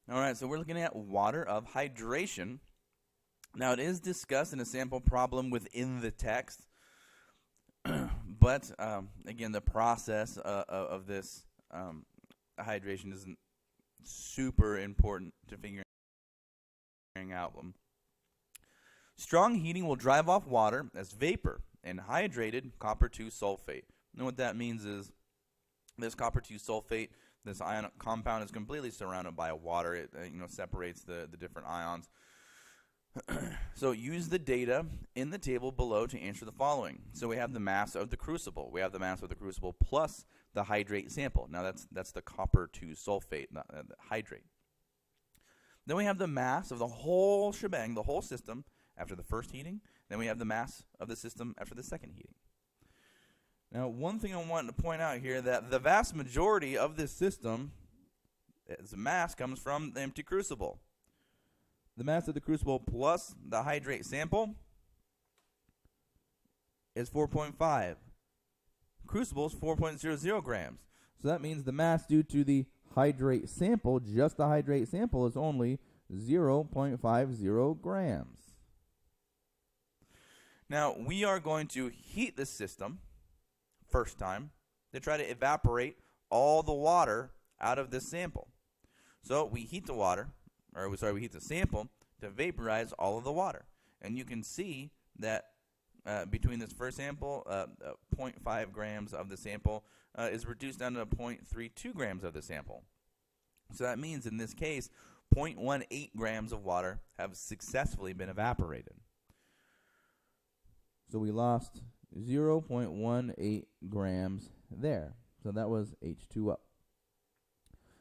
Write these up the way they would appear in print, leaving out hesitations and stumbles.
All right, so we're looking at water of hydration. Now, it is discussed in a sample problem within the text, but again, the process of this hydration isn't super important to figuring out. Strong heating will drive off water as vapor and hydrated copper 2 sulfate. And what that means is this copper 2 sulfate, this ion compound, is completely surrounded by water. It separates the different ions. So use the data in the table below to answer the following. So we have the mass of the crucible. We have the mass of the crucible plus the hydrate sample. Now that's the copper 2 sulfate, not the hydrate. Then we have the mass of the whole shebang, the whole system, after the first heating. Then we have the mass of the system after the second heating. Now, one thing I want to point out here, that the vast majority of this system, its mass comes from the empty crucible. The mass of the crucible plus the hydrate sample is 4.5. Crucible is 4.00 grams. So that means the mass due to the hydrate sample, just the hydrate sample, is only 0.50 grams. Now, we are going to heat the system first time to try to evaporate all the water out of this sample. So we heat the water, we heat the sample to vaporize all of the water. And you can see that between this first sample, 0.5 grams of the sample is reduced down to 0.32 grams of the sample. So that means in this case, 0.18 grams of water have successfully been evaporated. So we lost 0.18 grams there. So that was H2O.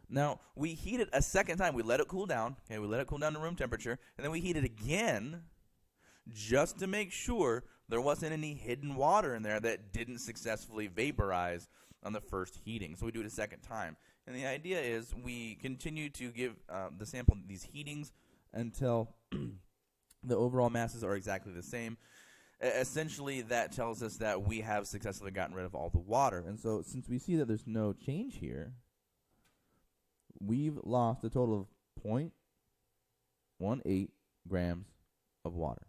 Now, we heat it a second time. We let it cool down. Okay, we let it cool down to room temperature. And then we heat it again just to make sure there wasn't any hidden water in there that didn't successfully vaporize on the first heating. So we do it a second time. And the idea is we continue to give the sample these heatings until the overall masses are exactly the same. Essentially, that tells us that we have successfully gotten rid of all the water. And so since we see that there's no change here, we've lost a total of 0.18 grams of water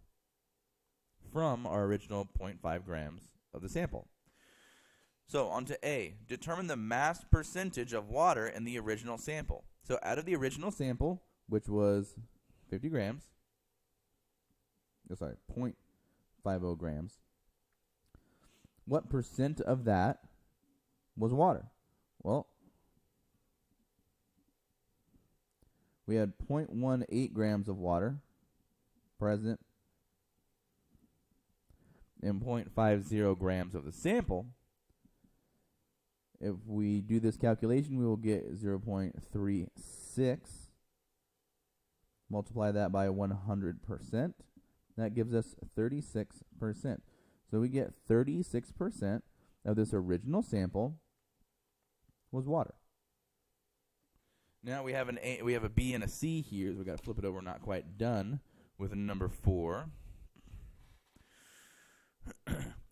from our original 0.5 grams of the sample. So on to A. Determine the mass percentage of water in the original sample. So out of the original sample, which was 50 grams, 0.50 grams, what percent of that was water? Well, we had 0.18 grams of water present in 0.50 grams of the sample. If we do this calculation, we will get 0.36. Multiply that by 100%. That gives us 36%. So we get 36% of this original sample was water. Now we have a B and a C here. So we got to flip it over. We're not quite done with number 4.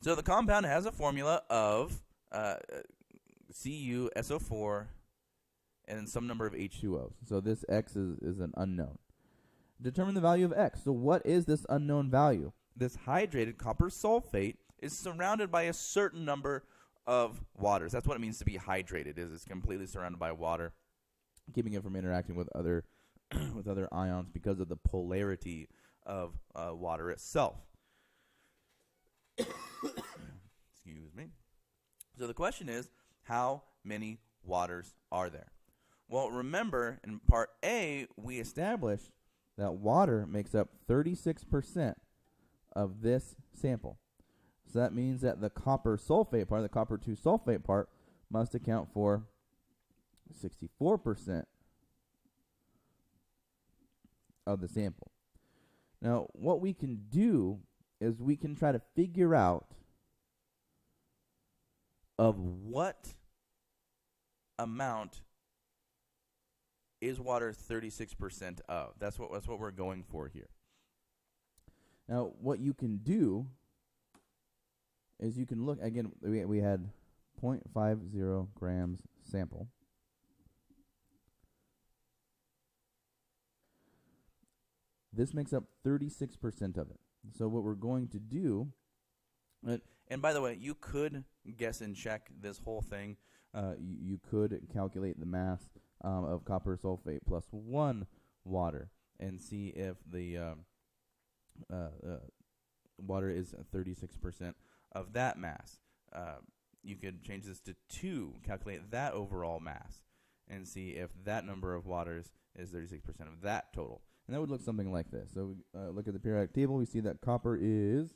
So the compound has a formula of CuSO4 and some number of H2Os. So this X is an unknown. Determine the value of X. So what is this unknown value? This hydrated copper sulfate is surrounded by a certain number of waters. That's what it means to be hydrated. It's completely surrounded by water, keeping it from interacting with other with other ions because of the polarity of water itself. Excuse me. So the question is, how many waters are there? Well, remember, in part A, we established that water makes up 36% of this sample. So that means that the copper sulfate part, the copper 2 sulfate part, must account for 64% of the sample. Now, what we can do is we can try to figure out of what amount is water 36% of. That's what we're going for here. Now, what you can do is you can look, again, we had 0.50 grams sample. This makes up 36% of it. So what we're going to do, and by the way, you could guess and check this whole thing. you could calculate the mass of copper sulfate plus 1 water and see if the water is 36% of that mass. You could change this to 2, calculate that overall mass, and see if that number of waters is 36% of that total. And that would look something like this. So we look at the periodic table. We see that copper is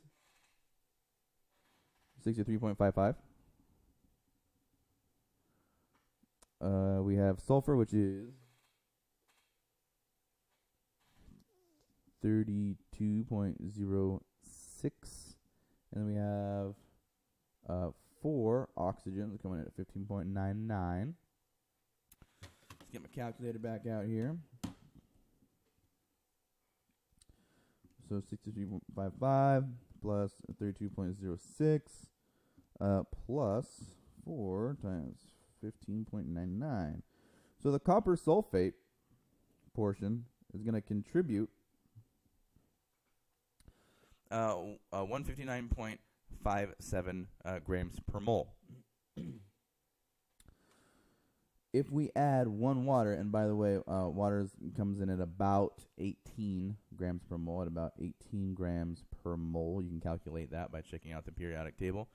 63.55. We have sulfur, which is 32.06. And then we have 4 oxygens coming in at 15.99. Let's get my calculator back out here. So 63.55 plus 32.06 plus 4 times 15.99. So the copper sulfate portion is going to contribute 159.57 grams per mole. If we add 1 water, and by the way, water comes in at about 18 grams per mole, at about 18 grams per mole. You can calculate that by checking out the periodic table.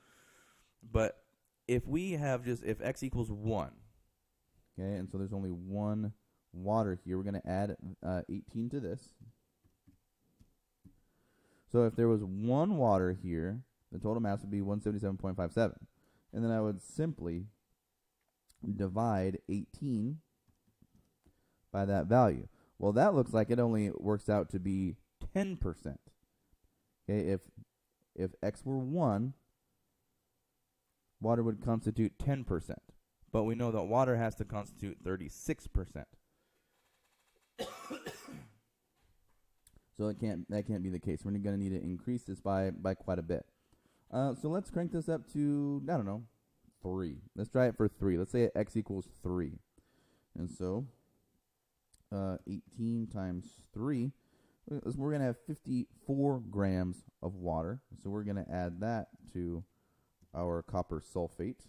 But if we have if x equals 1, okay, and so there's only 1 water here, we're going to add 18 to this. So if there was 1 water here, the total mass would be 177.57. And then I would simply divide 18 by that value. Well, that looks like it only works out to be 10%. Okay, if x were 1, water would constitute 10%. But we know that water has to constitute 36%. So that can't be the case. We're going to need to increase this by quite a bit. So let's crank this up to, I don't know, 3. Let's try it for 3. Let's say x equals 3. And so 18 times 3, we're going to have 54 grams of water. So we're going to add that to our copper sulfate.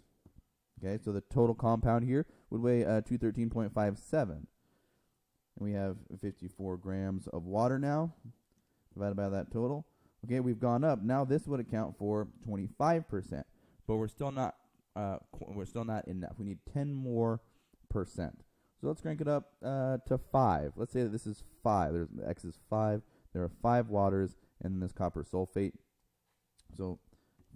Okay, so the total compound here would weigh 213.57. And we have 54 grams of water now, divided by that total. Okay, we've gone up. Now this would account for 25%, but we're still not enough. We need 10 more percent. So let's crank it up to 5. Let's say that this is 5. X is 5. There are 5 waters in this copper sulfate. So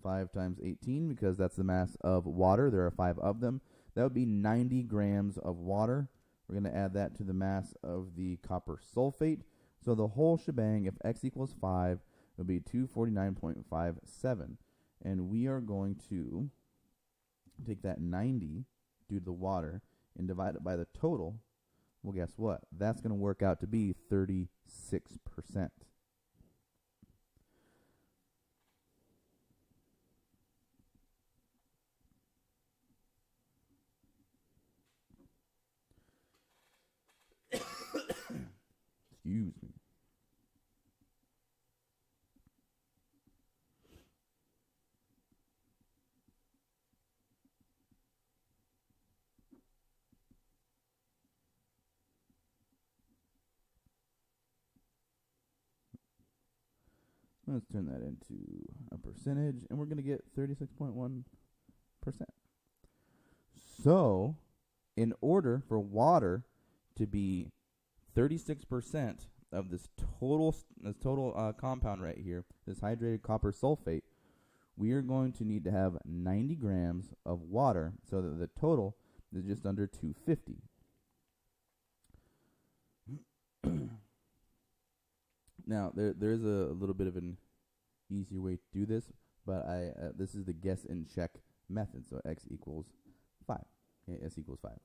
5 times 18, because that's the mass of water. There are 5 of them. That would be 90 grams of water. We're going to add that to the mass of the copper sulfate. So the whole shebang, if x equals 5, will be 249.57. And we are going to take that 90 due to the water and divide it by the total. Well, guess what? That's going to work out to be 36%. Excuse me. Let's turn that into a percentage, and we're going to get 36.1%. So, in order for water to be 36% of this total compound right here, this hydrated copper sulfate, we are going to need to have 90 grams of water so that the total is just under 250. Now, there is a little bit of an easier way to do this, but this is the guess and check method. So x equals 5. Okay, s equals 5.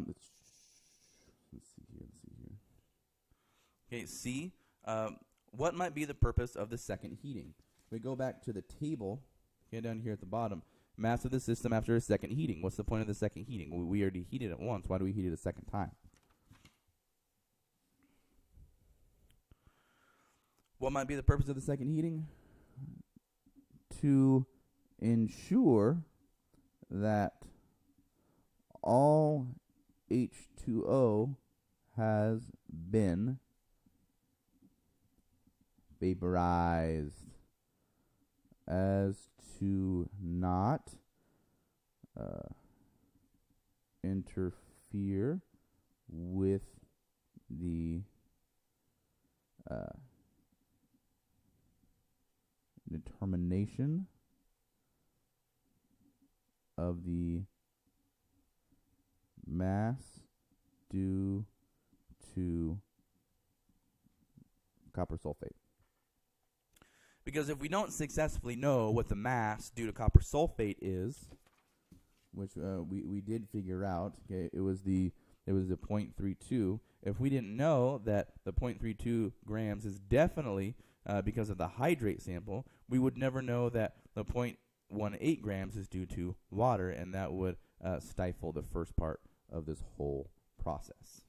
Let's see here. Okay, C. What might be the purpose of the second heating? We go back to the table. Okay, down here at the bottom. Mass of the system after a second heating. What's the point of the second heating? We already heated it once. Why do we heat it a second time? What might be the purpose of the second heating? To ensure that all H2O has been vaporized, as to not interfere with the determination of the mass due to copper sulfate. Because if we don't successfully know what the mass due to copper sulfate is, which we did figure out, okay, it was the 0.32. If we didn't know that the 0.32 grams is definitely because of the hydrate sample, we would never know that the 0.18 grams is due to water, and that would stifle the first part of this whole process.